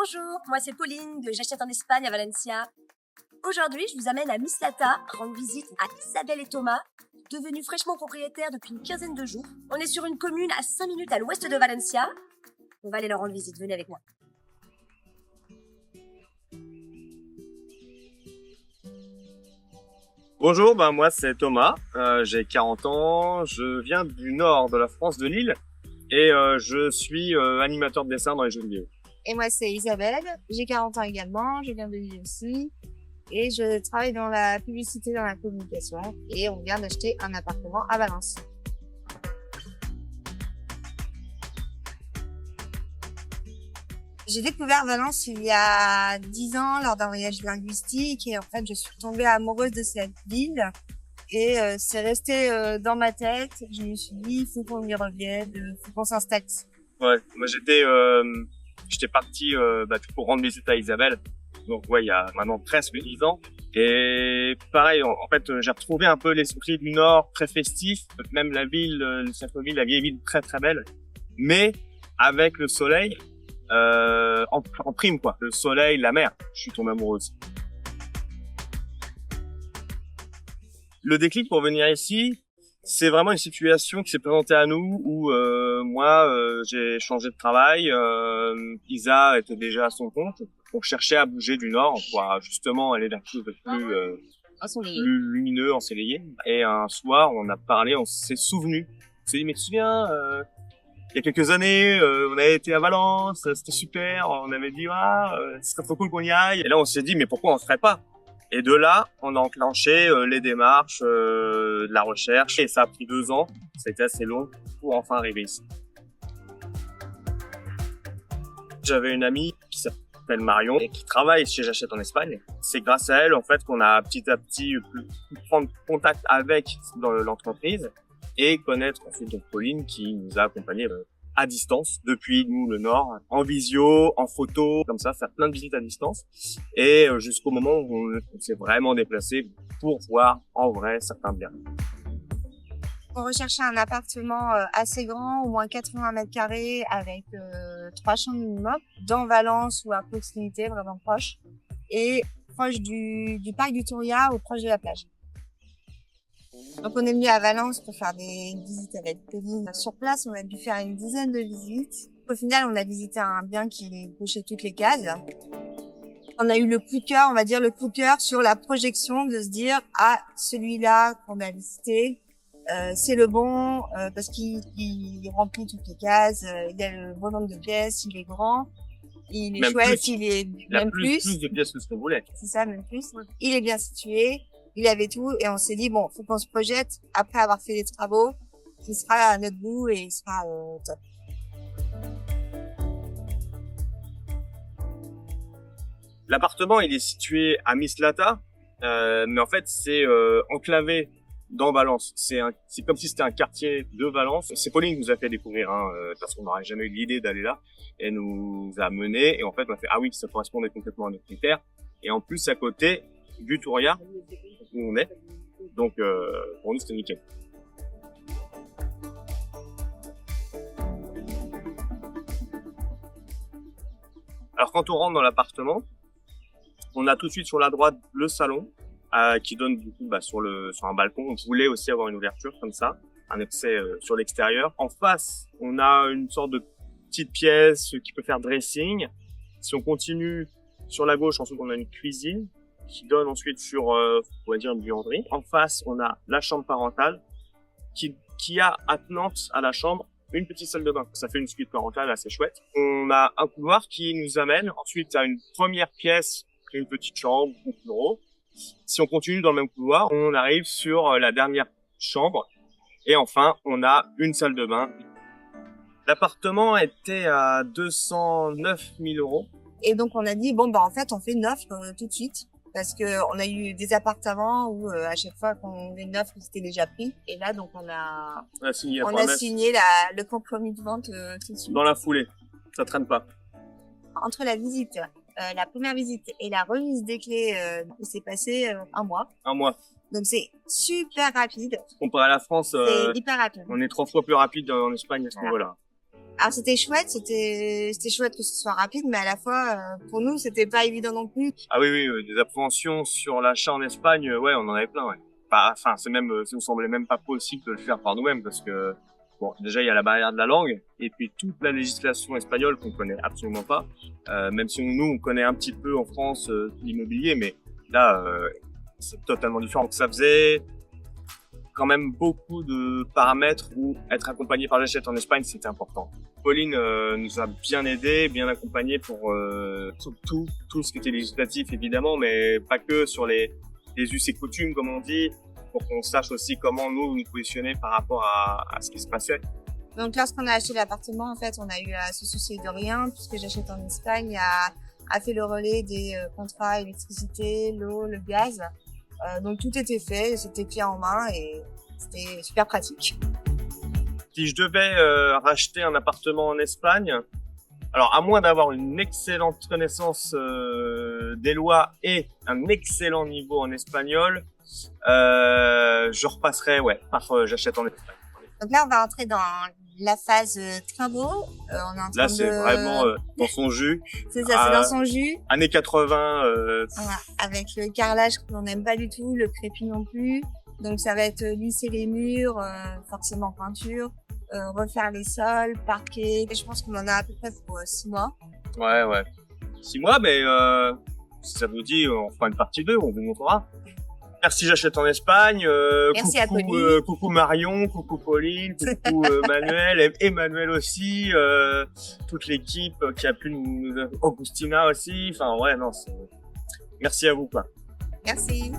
Bonjour, moi c'est Pauline de J'achète en Espagne à Valencia. Aujourd'hui, je vous amène à Mislata rendre visite à Isabelle et Thomas, devenus fraîchement propriétaires depuis une quinzaine de jours. On est sur une commune à 5 minutes à l'ouest de Valencia. On va aller leur rendre visite, venez avec moi. Bonjour, moi c'est Thomas, j'ai 40 ans, je viens du nord de la France, de Lille, et je suis animateur de dessin dans les jeux vidéo. Et moi, c'est Isabelle. J'ai 40 ans également. Je viens de Lille aussi. Et je travaille dans la publicité, dans la communication. Et on vient d'acheter un appartement à Valence. J'ai découvert Valence il y a 10 ans lors d'un voyage linguistique. Et en fait, je suis tombée amoureuse de cette ville. Et c'est resté dans ma tête. Je me suis dit, il faut qu'on y revienne, il faut qu'on s'installe. Ouais, moi j'étais parti pour rendre visite à Isabelle. Donc ouais, il y a maintenant presque 10 ans. Et pareil, en fait, j'ai retrouvé un peu l'esprit du Nord, très festif. Même la ville, le centre-ville, la vieille ville, très très belle. Mais avec le soleil en prime, quoi. Le soleil, la mer. Je suis tombé amoureux aussi. Le déclic pour venir ici, c'est vraiment une situation qui s'est présentée à nous où j'ai changé de travail. Isa était déjà à son compte. On cherchait à bouger du nord pour justement aller vers quelque chose de plus lumineux, ensoleillé. Et un soir, on en a parlé, on s'est souvenu. On s'est dit, mais tu te souviens, il y a quelques années, on avait été à Valence, c'était super. On avait dit, ce serait trop cool qu'on y aille. Et là, on s'est dit, mais pourquoi on ne ferait pas? Et de là, on a enclenché les démarches, de la recherche. Et ça a pris 2 ans. C'était assez long pour enfin arriver ici. J'avais une amie qui s'appelle Marion et qui travaille chez J'achète en Espagne. C'est grâce à elle, en fait, qu'on a petit à petit pu prendre contact avec dans l'entreprise et connaître ensuite donc Pauline qui nous a accompagnés à distance, depuis nous le Nord, en visio, en photo, comme ça, faire plein de visites à distance, et jusqu'au moment où on s'est vraiment déplacé pour voir en vrai certains biens. On recherchait un appartement assez grand, au moins 80 mètres carrés, avec 3 chambres minimum, dans Valence ou à proximité, vraiment proche, et proche du parc du Touria ou proche de la plage. Donc on est venu à Valence pour faire des visites avec Pauline. Sur place, on a dû faire une dizaine de visites. Au final, on a visité un bien qui cochait toutes les cases. On a eu le coup de cœur, on va dire le coup de cœur sur la projection de se dire celui-là qu'on a visité, c'est le bon parce qu'il remplit toutes les cases, il a le bon nombre de pièces, il est grand, il est même chouette, il est même plus de pièces que ce qu'on voulait. C'est ça, même plus. Ouais. Il est bien situé. Il avait tout et on s'est dit faut qu'on se projette après avoir fait les travaux, qui sera à notre goût et il sera top. L'appartement, il est situé à Mislata, mais en fait c'est enclavé dans Valence. C'est comme si c'était un quartier de Valence. C'est Pauline qui nous a fait découvrir, parce qu'on n'aurait jamais eu l'idée d'aller là. Elle nous a menés et en fait on a fait oui, ça correspondait complètement à nos critères. Et en plus à côté du Touria où on est, donc pour nous c'était nickel. Alors quand on rentre dans l'appartement, on a tout de suite sur la droite le salon qui donne du coup sur un balcon. On voulait aussi avoir une ouverture comme ça, un accès sur l'extérieur. En face, on a une sorte de petite pièce qui peut faire dressing. Si on continue sur la gauche, ensuite on a une cuisine qui donne ensuite sur, on va dire, une buanderie. En face, on a la chambre parentale qui a attenante à la chambre une petite salle de bain. Ça fait une suite parentale assez chouette. On a un couloir qui nous amène ensuite à une première pièce, une petite chambre, un bureau. Si on continue dans le même couloir, on arrive sur la dernière chambre. Et enfin, on a une salle de bain. L'appartement était à 209 000 €. Et donc, on a dit, en fait, on fait une offre tout de suite. Parce que on a eu des appartements où à chaque fois qu'on faisait une offre, c'était déjà pris. Et là, donc, on a signé le compromis de vente tout de suite. Dans la foulée. Ça traîne pas. Entre la visite, la première visite et la remise des clés, il s'est passé 1 mois. 1 mois. Donc c'est super rapide. Comparé à la France, c'est hyper rapide. On est 3 fois plus rapide en Espagne à ce niveau-là. Alors c'était chouette que ce soit rapide, mais à la fois pour nous c'était pas évident non plus. Ah oui, des appréhensions sur l'achat en Espagne, ouais, on en avait plein, ouais. Enfin, ça nous semblait même pas possible de le faire par nous-mêmes parce que, bon, déjà il y a la barrière de la langue et puis toute la législation espagnole qu'on connaît absolument pas. Même si nous on connaît un petit peu en France l'immobilier, mais là c'est totalement différent. Donc ça faisait quand même beaucoup de paramètres où être accompagné par J'achète en Espagne c'était important. Pauline nous a bien aidé, bien accompagné pour tout ce qui était législatif évidemment, mais pas que sur les us et coutumes comme on dit, pour qu'on sache aussi comment nous positionner par rapport à ce qui se passait. Donc lorsqu'on a acheté l'appartement, en fait, on a eu à se soucier de rien puisque J'achète en Espagne a fait le relais des contrats électricité, l'eau, le gaz. Donc tout était fait, c'était clé en main et c'était super pratique. Si je devais racheter un appartement en Espagne, alors à moins d'avoir une excellente connaissance des lois et un excellent niveau en espagnol, je repasserais par J'achète en Espagne. Donc là, on va entrer dans la phase travaux. On est en train Là, c'est vraiment dans son jus. C'est ça, c'est dans son jus. Années 80. Voilà, avec le carrelage que l'on n'aime pas du tout, le crépi non plus. Donc ça va être lisser les murs, forcément peinture, refaire les sols, parquet. Et je pense qu'on en a à peu près pour 6 mois. Ouais. 6 mois, mais si ça vous dit, on fera une partie 2, on vous montrera. Merci J'achète en Espagne. Merci coucou, à Pauline. Coucou Marion, coucou Pauline, coucou Manuel, et Emmanuel aussi, toute l'équipe qui a pu Augustina aussi. Enfin ouais, non, merci à vous quoi. Merci.